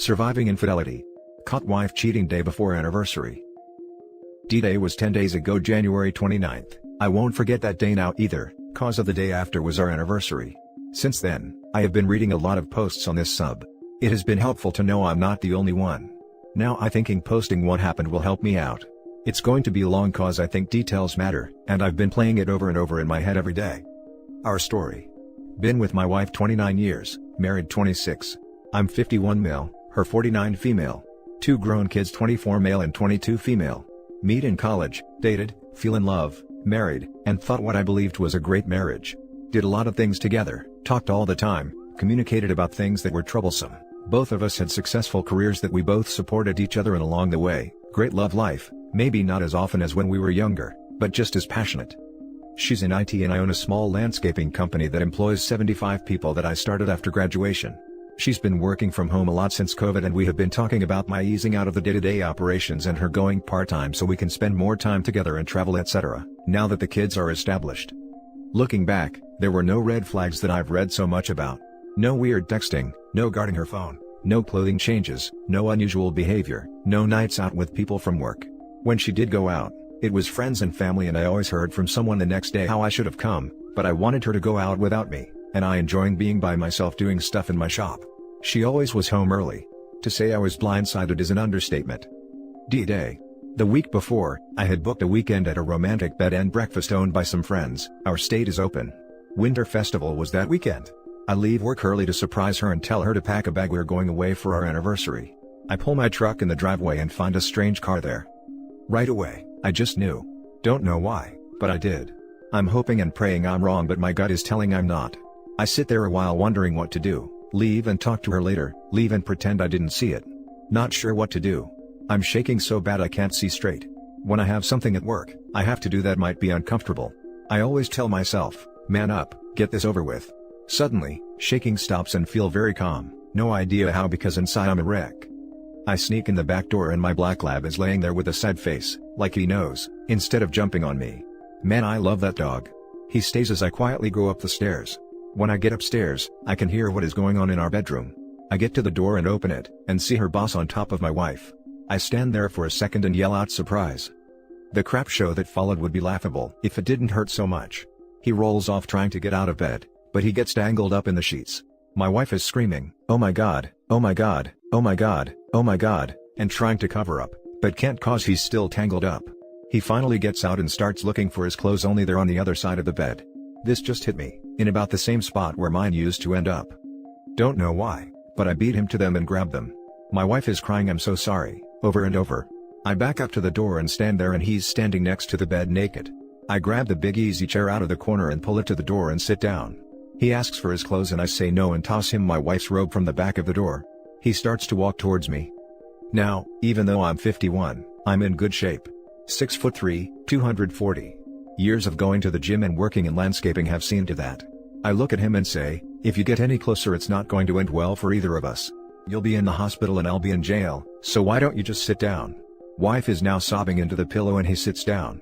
Surviving infidelity. Caught wife cheating day before anniversary. D-Day was 10 days ago, January 29th. I won't forget that day now either, cause of the day after was our anniversary. Since then, I have been reading a lot of posts on this sub. It has been helpful to know I'm not the only one. Now I thinking posting what happened will help me out. It's going to be long cause I think details matter, and I've been playing it over and over in my head every day. Our story. Been with my wife 29 years, married 26. I'm 51 male, her 49 female. 2 grown kids, 24 male and 22 female. Meet in college, dated, fell in love, married, and thought what I believed was a great marriage. Did a lot of things together, talked all the time, communicated about things that were troublesome. Both of us had successful careers that we both supported each other in along the way. Great love life, maybe not as often as when we were younger, but just as passionate. She's in IT and I own a small landscaping company that employs 75 people that I started after graduation. She's been working from home a lot since COVID, and we have been talking about my easing out of the day-to-day operations and her going part-time so we can spend more time together and travel, etc., now that the kids are established. Looking back, there were no red flags that I've read so much about. No weird texting, no guarding her phone, no clothing changes, no unusual behavior, no nights out with people from work. When she did go out, it was friends and family, and I always heard from someone the next day how I should have come, but I wanted her to go out without me, and I enjoying being by myself doing stuff in my shop. She always was home early. To say I was blindsided is an understatement. D-Day. The week before, I had booked a weekend at a romantic bed and breakfast owned by some friends. Our state is open. Winter Festival was that weekend. I leave work early to surprise her and tell her to pack a bag. We're going away for our anniversary. I pull my truck in the driveway and find a strange car there. Right away, I just knew. Don't know why, but I did. I'm hoping and praying I'm wrong, but my gut is telling I'm not. I sit there a while wondering what to do. Leave and talk to her later, leave and pretend I didn't see it. Not sure what to do. I'm shaking so bad I can't see straight. When I have something at work, I have to do that might be uncomfortable. I always tell myself, man up, get this over with. Suddenly, shaking stops and feel very calm, no idea how, because inside I'm a wreck. I sneak in the back door and my black lab is laying there with a sad face, like he knows, instead of jumping on me. Man, I love that dog. He stays as I quietly go up the stairs. When I get upstairs, I can hear what is going on in our bedroom. I get to the door and open it, and see her boss on top of my wife. I stand there for a second and yell out surprise. The crap show that followed would be laughable if it didn't hurt so much. He rolls off trying to get out of bed, but he gets tangled up in the sheets. My wife is screaming, "Oh my god, oh my god, oh my god, oh my god," and trying to cover up, but can't cause he's still tangled up. He finally gets out and starts looking for his clothes, only they're on the other side of the bed. This just hit me, in about the same spot where mine used to end up. Don't know why, but I beat him to them and grabbed them. My wife is crying "I'm so sorry," over and over. I back up to the door and stand there, and he's standing next to the bed naked. I grab the big easy chair out of the corner and pull it to the door and sit down. He asks for his clothes and I say no and toss him my wife's robe from the back of the door. He starts to walk towards me. Now, even though I'm 51, I'm in good shape. 6'3", 240. Years of going to the gym and working in landscaping have seen to that. I look at him and say, if you get any closer it's not going to end well for either of us. You'll be in the hospital and I'll be in jail, so why don't you just sit down? Wife is now sobbing into the pillow and he sits down.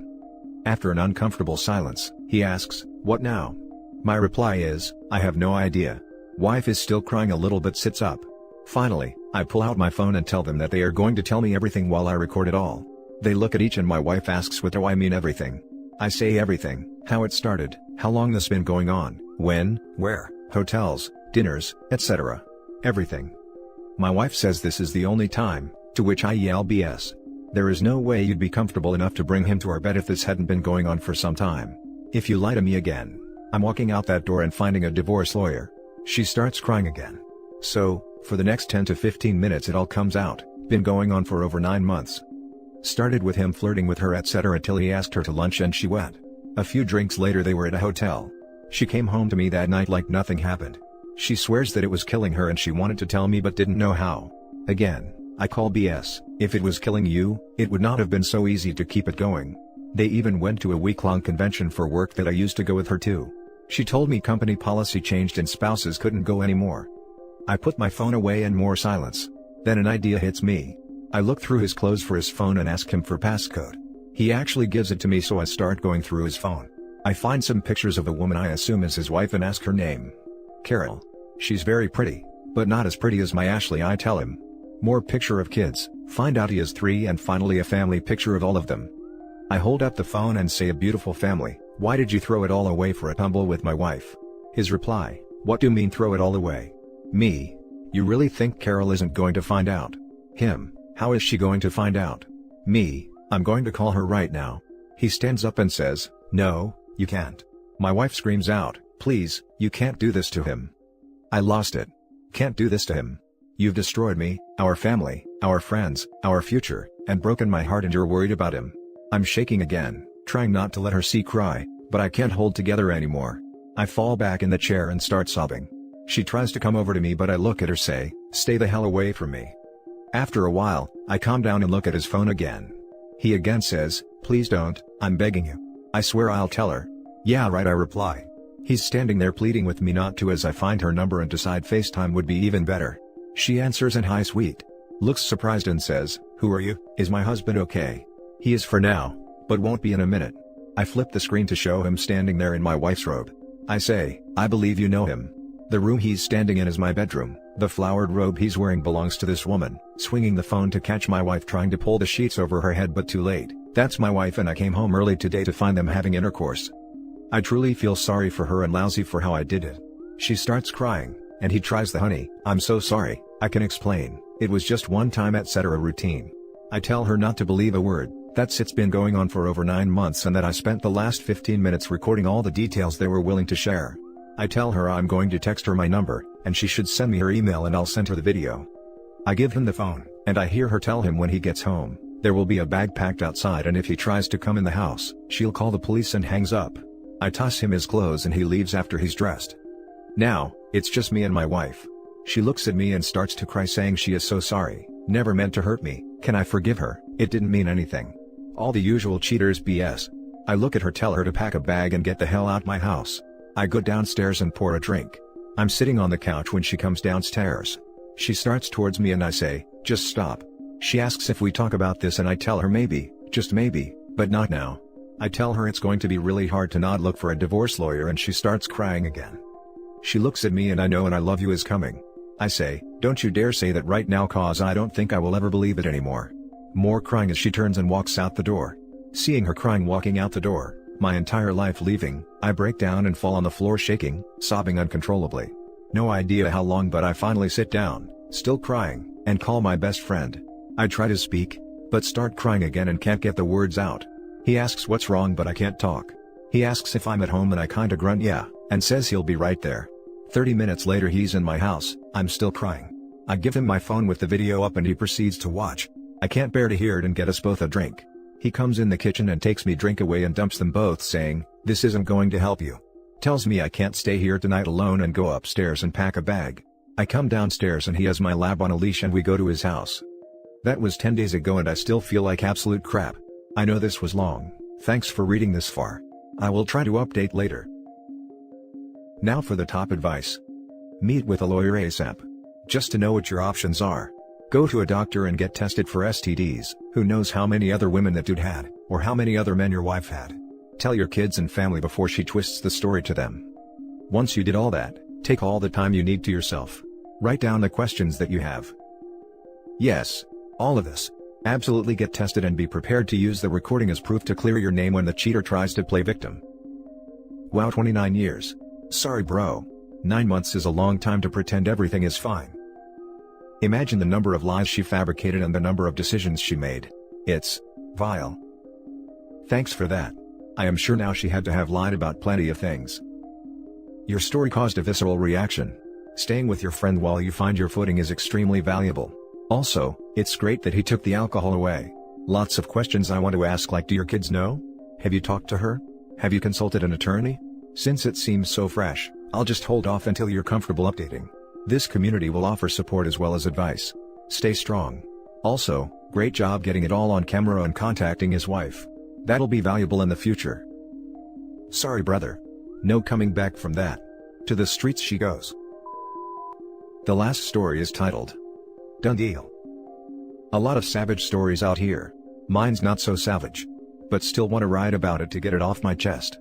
After an uncomfortable silence, he asks, "What now?" My reply is, "I have no idea." Wife is still crying a little but sits up. Finally, I pull out my phone and tell them that they are going to tell me everything while I record it all. They look at each and my wife asks, "What do I mean everything?" I say everything, how it started, how long this been going on, when, where, hotels, dinners, etc. Everything. My wife says this is the only time, to which I yell BS. There is no way you'd be comfortable enough to bring him to our bed if this hadn't been going on for some time. If you lie to me again. I'm walking out that door and finding a divorce lawyer. She starts crying again. So, for the next 10 to 15 minutes it all comes out, been going on for over 9 months. Started with him flirting with her etc. till he asked her to lunch and she went. A few drinks later they were at a hotel. She came home to me that night like nothing happened. She swears that it was killing her and she wanted to tell me but didn't know how. Again, I call BS. If it was killing you, it would not have been so easy to keep it going. They even went to a week-long convention for work that I used to go with her to. She told me company policy changed and spouses couldn't go anymore. I put my phone away and more silence. Then an idea hits me. I look through his clothes for his phone and ask him for passcode. He actually gives it to me, so I start going through his phone. I find some pictures of a woman I assume is his wife and ask her name. Carol. She's very pretty, but not as pretty as my Ashley, I tell him. More picture of kids, find out he has 3 and finally a family picture of all of them. I hold up the phone and say, a beautiful family, why did you throw it all away for a tumble with my wife? His reply, what do you mean throw it all away? Me, you really think Carol isn't going to find out? Him, how is she going to find out? Me, I'm going to call her right now. He stands up and says, no, you can't. My wife screams out, please, you can't do this to him. I lost it. Can't do this to him. You've destroyed me, our family, our friends, our future, and broken my heart, and you're worried about him. I'm shaking again, trying not to let her see cry, but I can't hold together anymore. I fall back in the chair and start sobbing. She tries to come over to me, but I look at her, say, stay the hell away from me. After a while, I calm down and look at his phone again. He again says, please don't, I'm begging you. I swear I'll tell her. Yeah right, I reply. He's standing there pleading with me not to, as I find her number and decide FaceTime would be even better. She answers and hi sweet. Looks surprised and says, who are you? Is my husband okay? He is for now, but won't be in a minute. I flip the screen to show him standing there in my wife's robe. I say, I believe you know him. The room he's standing in is my bedroom. The flowered robe he's wearing belongs to this woman. Swinging the phone to catch my wife trying to pull the sheets over her head, but too late. That's my wife, and I came home early today to find them having intercourse. I truly feel sorry for her and lousy for how I did it. She starts crying, and he tries the honey, I'm so sorry, I can explain, it was just one time etc. routine. I tell her not to believe a word, that's it's been going on for over 9 months, and that I spent the last 15 minutes recording all the details they were willing to share. I tell her I'm going to text her my number, and she should send me her email and I'll send her the video. I give him the phone, and I hear her tell him when he gets home, there will be a bag packed outside, and if he tries to come in the house, she'll call the police, and hangs up. I toss him his clothes and he leaves after he's dressed. Now, it's just me and my wife. She looks at me and starts to cry, saying she is so sorry, never meant to hurt me, can I forgive her, it didn't mean anything. All the usual cheaters BS. I look at her, tell her to pack a bag and get the hell out my house. I go downstairs and pour a drink. I'm sitting on the couch when she comes downstairs. She starts towards me and I say, just stop. She asks if we talk about this and I tell her maybe, just maybe, but not now. I tell her it's going to be really hard to not look for a divorce lawyer, and she starts crying again. She looks at me and I know and I love you is coming. I say, don't you dare say that right now, cause I don't think I will ever believe it anymore. More crying as she turns and walks out the door. Seeing her crying walking out the door, my entire life leaving, I break down and fall on the floor shaking, sobbing uncontrollably. No idea how long, but I finally sit down, still crying, and call my best friend. I try to speak, but start crying again and can't get the words out. He asks what's wrong, but I can't talk. He asks if I'm at home and I kinda grunt yeah, and says he'll be right there. 30 minutes later he's in my house, I'm still crying. I give him my phone with the video up and he proceeds to watch. I can't bear to hear it and get us both a drink. He comes in the kitchen and takes me drink away and dumps them both, saying, this isn't going to help you. Tells me I can't stay here tonight alone and go upstairs and pack a bag. I come downstairs and he has my lab on a leash and we go to his house. That was 10 days ago and I still feel like absolute crap. I know this was long, thanks for reading this far. I will try to update later. Now for the top advice. Meet with a lawyer ASAP. Just to know what your options are. Go to a doctor and get tested for STDs, who knows how many other women that dude had, or how many other men your wife had. Tell your kids and family before she twists the story to them. Once you did all that, take all the time you need to yourself. Write down the questions that you have. Yes, all of this. Absolutely get tested and be prepared to use the recording as proof to clear your name when the cheater tries to play victim. Wow, 29 years. Sorry bro. 9 months is a long time to pretend everything is fine. Imagine the number of lies she fabricated and the number of decisions she made. It's vile. Thanks for that. I am sure now she had to have lied about plenty of things. Your story caused a visceral reaction. Staying with your friend while you find your footing is extremely valuable. Also, it's great that he took the alcohol away. Lots of questions I want to ask, like, do your kids know? Have you talked to her? Have you consulted an attorney? Since it seems so fresh, I'll just hold off until you're comfortable updating. This community will offer support as well as advice. Stay strong. Also, great job getting it all on camera and contacting his wife. That'll be valuable in the future. Sorry brother. No coming back from that. To the streets she goes. The last story is titled, Done Deal. A lot of savage stories out here. Mine's not so savage. But still want to write about it to get it off my chest.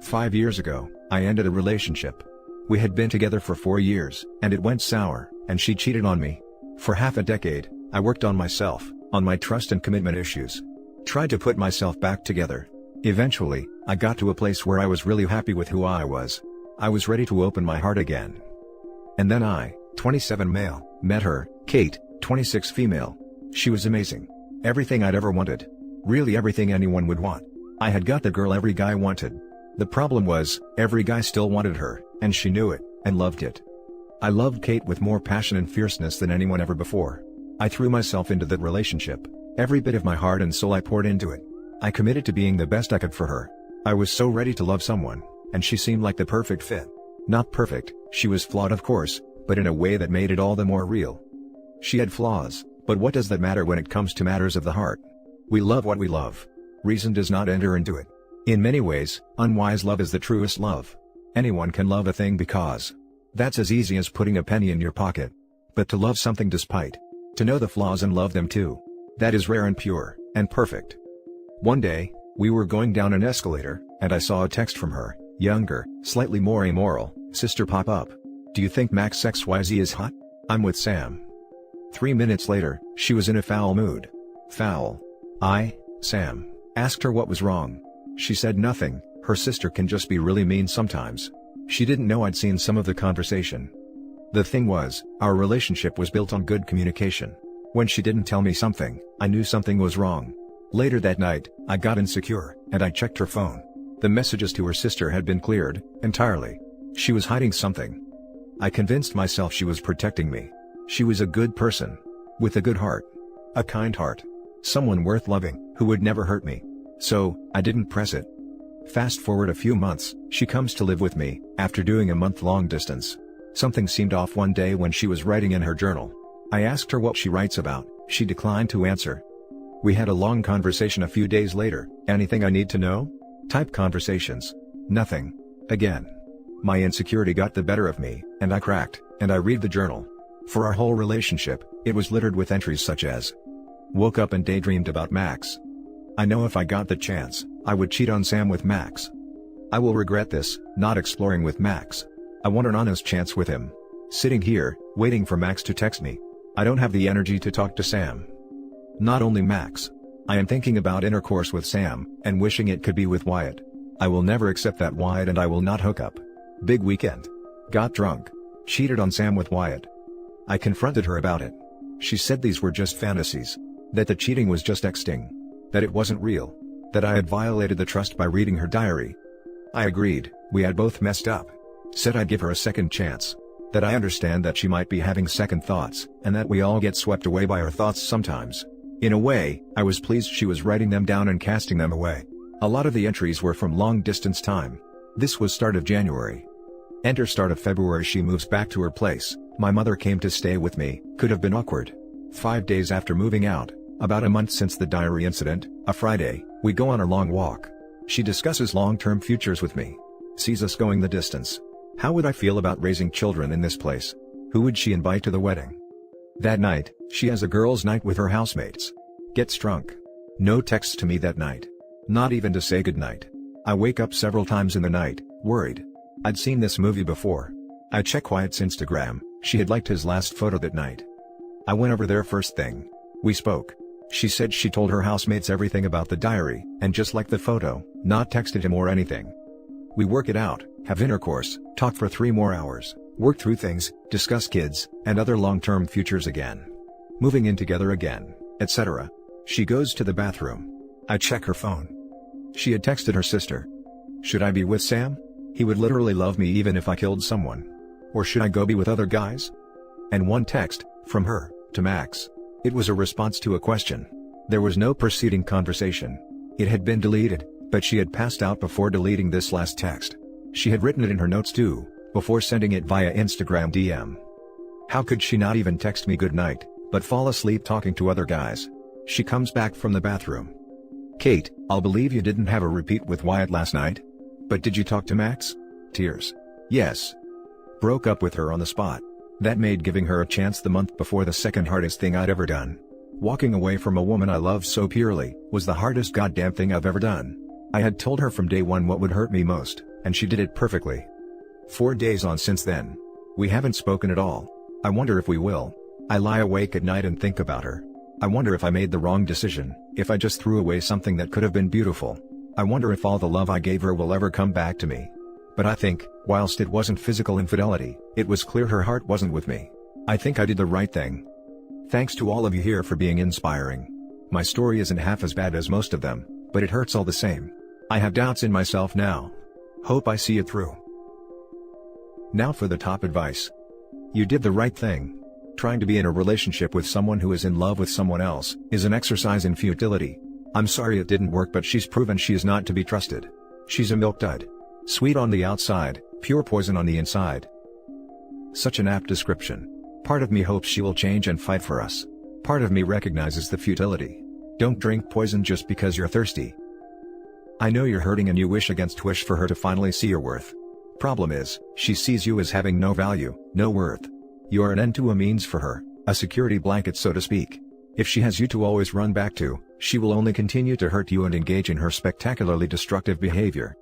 5 years ago, I ended a relationship. We had been together for 4 years, and it went sour, and she cheated on me. For half a decade, I worked on myself, on my trust and commitment issues. Tried to put myself back together. Eventually, I got to a place where I was really happy with who I was. I was ready to open my heart again. And then I, 27 male, met her, Kate, 26 female. She was amazing. Everything I'd ever wanted. Really everything anyone would want. I had got the girl every guy wanted. The problem was, every guy still wanted her, and she knew it, and loved it. I loved Kate with more passion and fierceness than anyone ever before. I threw myself into that relationship. Every bit of my heart and soul I poured into it. I committed to being the best I could for her. I was so ready to love someone, and she seemed like the perfect fit. Not perfect, she was flawed of course, but in a way that made it all the more real. She had flaws, but what does that matter when it comes to matters of the heart? We love what we love. Reason does not enter into it. In many ways, unwise love is the truest love. Anyone can love a thing because. That's as easy as putting a penny in your pocket. But to love something despite. To know the flaws and love them too. That is rare and pure, and perfect. One day, we were going down an escalator, and I saw a text from her, younger, slightly more immoral, sister pop up. Do you think Max XYZ is hot? I'm with Sam. 3 minutes later, she was in a foul mood. Foul. Sam, asked her what was wrong. She said nothing. Her sister can just be really mean sometimes. She didn't know I'd seen some of the conversation. The thing was, our relationship was built on good communication. When she didn't tell me something, I knew something was wrong. Later that night, I got insecure, and I checked her phone. The messages to her sister had been cleared, entirely. She was hiding something. I convinced myself she was protecting me. She was a good person. With a good heart. A kind heart. Someone worth loving, who would never hurt me. So, I didn't press it. Fast forward a few months, she comes to live with me, after doing a month-long distance. Something seemed off one day when she was writing in her journal. I asked her what she writes about, she declined to answer. We had a long conversation a few days later. Anything I need to know? Type conversations. Nothing. Again. My insecurity got the better of me, and I cracked, and I read the journal. For our whole relationship, it was littered with entries such as, woke up and daydreamed about Max. I know if I got the chance, I would cheat on Sam with Max. I will regret this, not exploring with Max. I want an honest chance with him. Sitting here, waiting for Max to text me. I don't have the energy to talk to Sam. Not only Max. I am thinking about intercourse with Sam, and wishing it could be with Wyatt. I will never accept that Wyatt and I will not hook up. Big weekend. Got drunk. Cheated on Sam with Wyatt. I confronted her about it. She said these were just fantasies. That the cheating was just texting. That it wasn't real. That I had violated the trust by reading her diary. I agreed, we had both messed up. Said I'd give her a second chance. That I understand that she might be having second thoughts, and that we all get swept away by our thoughts sometimes. In a way, I was pleased she was writing them down and casting them away. A lot of the entries were from long distance time. This was start of January. Enter start of February. She moves back to her place. My mother came to stay with me, could have been awkward. 5 days after moving out, about a month since the diary incident, a Friday, we go on a long walk. She discusses long-term futures with me. Sees us going the distance. How would I feel about raising children in this place? Who would she invite to the wedding? That night, she has a girls' night with her housemates. Gets drunk. No texts to me that night. Not even to say goodnight. I wake up several times in the night, worried. I'd seen this movie before. I check Wyatt's Instagram, she had liked his last photo that night. I went over there first thing. We spoke. She said she told her housemates everything about the diary, and just like the photo, not texted him or anything. We work it out, have intercourse, talk for 3 more hours, work through things, discuss kids, and other long-term futures again. Moving in together again, etc. She goes to the bathroom. I check her phone. She had texted her sister. Should I be with Sam? He would literally love me even if I killed someone. Or should I go be with other guys? And one text, from her, to Max. It was a response to a question. There was no preceding conversation. It had been deleted, but she had passed out before deleting this last text. She had written it in her notes too, before sending it via Instagram DM. How could she not even text me goodnight, but fall asleep talking to other guys? She comes back from the bathroom. Kate, I'll believe you didn't have a repeat with Wyatt last night. But did you talk to Max? Tears. Yes. Broke up with her on the spot. That made giving her a chance the month before the second hardest thing I'd ever done. Walking away from a woman I loved so purely, was the hardest goddamn thing I've ever done. I had told her from day one what would hurt me most, and she did it perfectly. 4 days on since then. We haven't spoken at all. I wonder if we will. I lie awake at night and think about her. I wonder if I made the wrong decision, if I just threw away something that could have been beautiful. I wonder if all the love I gave her will ever come back to me. But I think, whilst it wasn't physical infidelity, it was clear her heart wasn't with me. I think I did the right thing. Thanks to all of you here for being inspiring. My story isn't half as bad as most of them, but it hurts all the same. I have doubts in myself now. Hope I see it through. Now for the top advice. You did the right thing. Trying to be in a relationship with someone who is in love with someone else is an exercise in futility. I'm sorry it didn't work, but she's proven she is not to be trusted. She's a milk dud. Sweet on the outside, pure poison on the inside. Such an apt description. Part of me hopes she will change and fight for us. Part of me recognizes the futility. Don't drink poison just because you're thirsty. I know you're hurting and you wish against wish for her to finally see your worth. Problem is, she sees you as having no value, no worth. You are an end to a means for her, a security blanket so to speak. If she has you to always run back to, she will only continue to hurt you and engage in her spectacularly destructive behavior.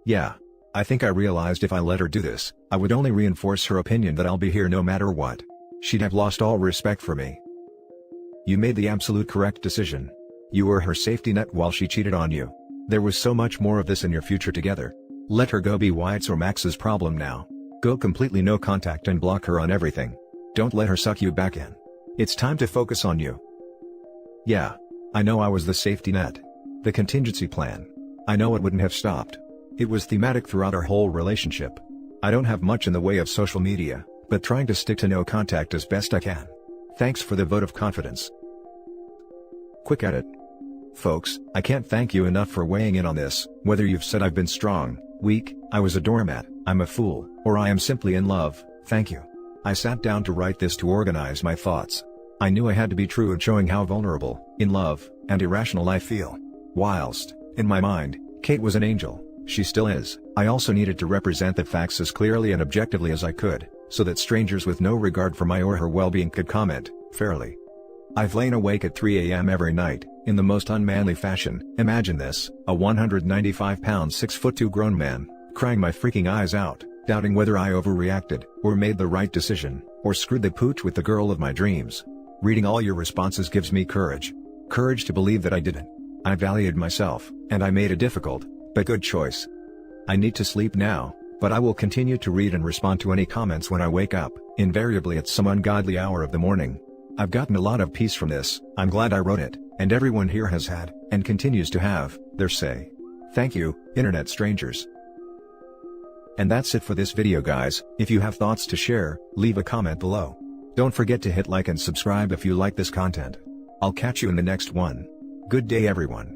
Yeah. I think I realized if I let her do this, I would only reinforce her opinion that I'll be here no matter what. She'd have lost all respect for me. You made the absolute correct decision. You were her safety net while she cheated on you. There was so much more of this in your future together. Let her go be Wyatt's or Max's problem now. Go completely no contact and block her on everything. Don't let her suck you back in. It's time to focus on you. Yeah. I know I was the safety net. The contingency plan. I know it wouldn't have stopped. It was thematic throughout our whole relationship. I don't have much in the way of social media, but trying to stick to no contact as best I can. Thanks for the vote of confidence. Quick edit. Folks, I can't thank you enough for weighing in on this, whether you've said I've been strong, weak, I was a doormat, I'm a fool, or I am simply in love. Thank you. I sat down to write this to organize my thoughts. I knew I had to be true in showing how vulnerable, in love, and irrational I feel. Whilst, in my mind, Kate was an angel, she still is, I also needed to represent the facts as clearly and objectively as I could, so that strangers with no regard for my or her well-being could comment fairly. I've lain awake at 3 a.m. every night, in the most unmanly fashion. Imagine this, a 195-pound 6'2" grown man, crying my freaking eyes out, doubting whether I overreacted, or made the right decision, or screwed the pooch with the girl of my dreams. Reading all your responses gives me courage. Courage to believe that I didn't. I valued myself, and I made a difficult, but good choice. I need to sleep now, but I will continue to read and respond to any comments when I wake up, invariably at some ungodly hour of the morning. I've gotten a lot of peace from this. I'm glad I wrote it, and everyone here has had, and continues to have, their say. Thank you, internet strangers. And that's it for this video guys. If you have thoughts to share, leave a comment below. Don't forget to hit like and subscribe if you like this content. I'll catch you in the next one. Good day everyone.